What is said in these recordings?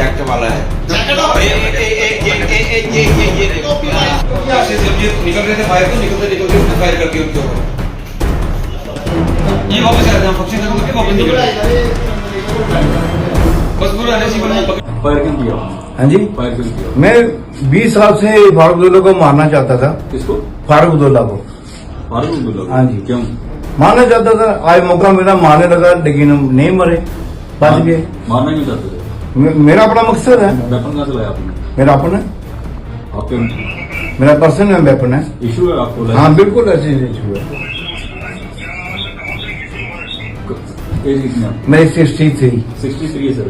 Jacket वाला है। ये देखो जब ये निकल रहे थे फायर तो निकलते उसने फायर कर दिया उनके ऊपर। ये वापस आ रहे हैं फंक्शन करके वापस निकल रहे बस पूरा ऐसे ही फायर क्यों किया? हाँ जी, फायर क्यों किया? मैं 20 साल से फारूक अब्दुल्ला को मारना चाहता था। किसको? फारूक अब्दुल्ला को। फारूक अब्दुल्ला? हाँ जी। क्यों मारना चाहता था, आज मौका मिला मारने लगा, लेकिन हम नहीं मरे, बच गए। मारना क्यों चाहते थे? मेरा अपना मकसद है। वेपन कहाँ से लाया आपने? मेरा अपना, आपके मेरा पर्सनल वेपन है। इशू है आपको? हाँ बिल्कुल ऐसे इशू है। एज कितनी है? मैं 63। 63 है सर।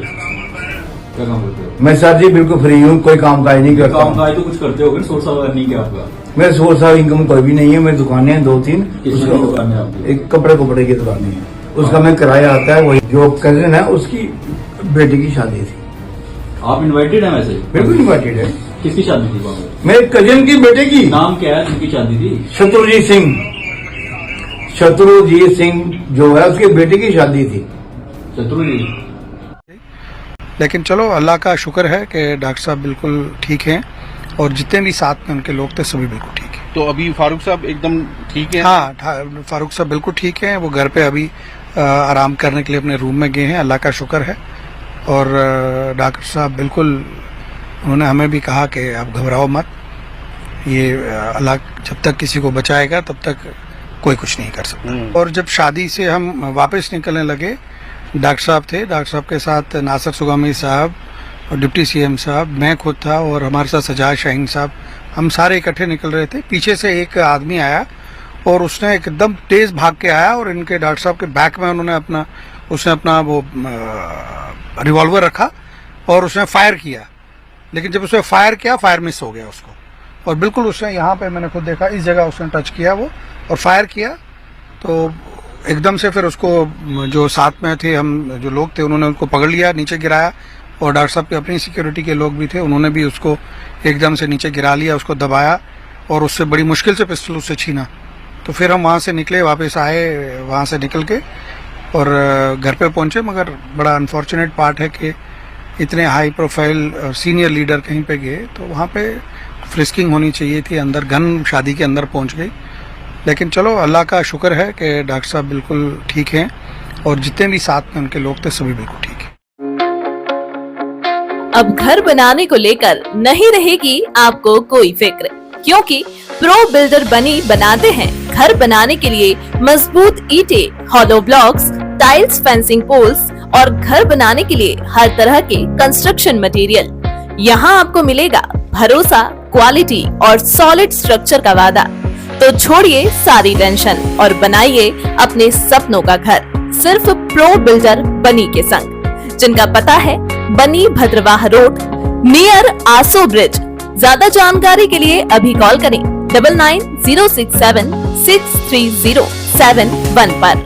क्या काम करते हो? मैं सर जी बिल्कुल फ्री हूँ, कोई काम काज नहीं करता। काम काज तो कुछ करते हो, सोर्स ऑफ अर्निंग क्या आपका? मेरे सोर्स ऑफ इनकम कोई भी नहीं है। मेरी दुकानें हैं 2-3। किस दुकान है आपकी? एक कपड़े की दुकानें हैं, उसका मैं किराया आता है। वही जो कजिन है उसकी बेटी की शादी थी। आप इनवाइटेड हैं वैसे? बिल्कुल इन्वाइटेड है। किसकी शादी थी वहाँ पे? मेरे कजिन की बेटे की। नाम क्या है जिनकी शादी थी? शत्रुजीत सिंह। शत्रुजीत सिंह जो है उसके बेटे की शादी थी। शत्रुजीत? लेकिन चलो अल्लाह का शुक्र है कि डॉक्टर साहब बिल्कुल ठीक हैं और जितने भी साथ में उनके लोग थे सभी बिल्कुल ठीक हैं। तो अभी फारूक साहब एकदम ठीक है? हाँ, फारूक साहब बिल्कुल ठीक हैं। वो घर पे अभी आराम करने के लिए अपने रूम में गए हैं, अल्लाह का शुक्र है। और डॉक्टर साहब बिल्कुल, उन्होंने हमें भी कहा कि आप घबराओ मत, ये अल्लाह जब तक किसी को बचाएगा तब तक कोई कुछ नहीं कर सकता। और जब शादी से हम वापस निकलने लगे, डॉक्टर साहब थे, डॉक्टर साहब के साथ नासिर सुगामी साहब और डिप्टी सीएम साहब, मैं खुद था और हमारे साथ सजाद शाहीन साहब, हम सारे इकट्ठे निकल रहे थे। पीछे से एक आदमी आया और उसने एकदम तेज भाग के आया और इनके डॉक्टर साहब के बैक में उसने अपना वो रिवॉल्वर रखा और उसने फायर किया। लेकिन जब उसने फायर किया, फायर मिस हो गया उसको, और बिल्कुल उसने यहाँ पे मैंने खुद देखा, इस जगह उसने टच किया वो और फायर किया। तो एकदम से फिर उसको जो साथ में थे, हम जो लोग थे, उन्होंने उसको पकड़ लिया, नीचे गिराया। और डॉक्टर साहब के अपनी सिक्योरिटी के लोग भी थे, उन्होंने भी उसको एकदम से नीचे गिरा लिया, उसको दबाया और उससे बड़ी मुश्किल से पिस्टल उससे छीना। तो फिर हम वहाँ से निकले, वापस आए वहाँ से निकल के और घर पे पहुँचे। मगर बड़ा अनफॉर्चुनेट पार्ट है कि इतने हाई प्रोफाइल सीनियर लीडर कहीं पे गए तो वहाँ पे फ्रिस्किंग होनी चाहिए थी, अंदर गन शादी के अंदर पहुँच गई। लेकिन चलो अल्लाह का शुक्र है कि डॉक्टर साहब बिल्कुल ठीक हैं और जितने भी साथ में उनके लोग थे सभी बिल्कुल ठीक हैं। अब घर बनाने को लेकर नहीं रहेगी आपको कोई फिक्र, क्योंकि प्रो बिल्डर बनी बनाते हैं घर बनाने के लिए मजबूत ईंटें, hollow blocks, tiles, fencing poles और घर बनाने के लिए हर तरह के कंस्ट्रक्शन मटेरियल। यहाँ आपको मिलेगा भरोसा, क्वालिटी और सॉलिड स्ट्रक्चर का वादा। तो छोड़िए सारी टेंशन और बनाइए अपने सपनों का घर सिर्फ प्रो बिल्डर बनी के संग, जिनका पता है बनी भद्रवाह रोड नियर आसो ब्रिज। ज्यादा जानकारी के लिए अभी कॉल करें 9906763071 पर।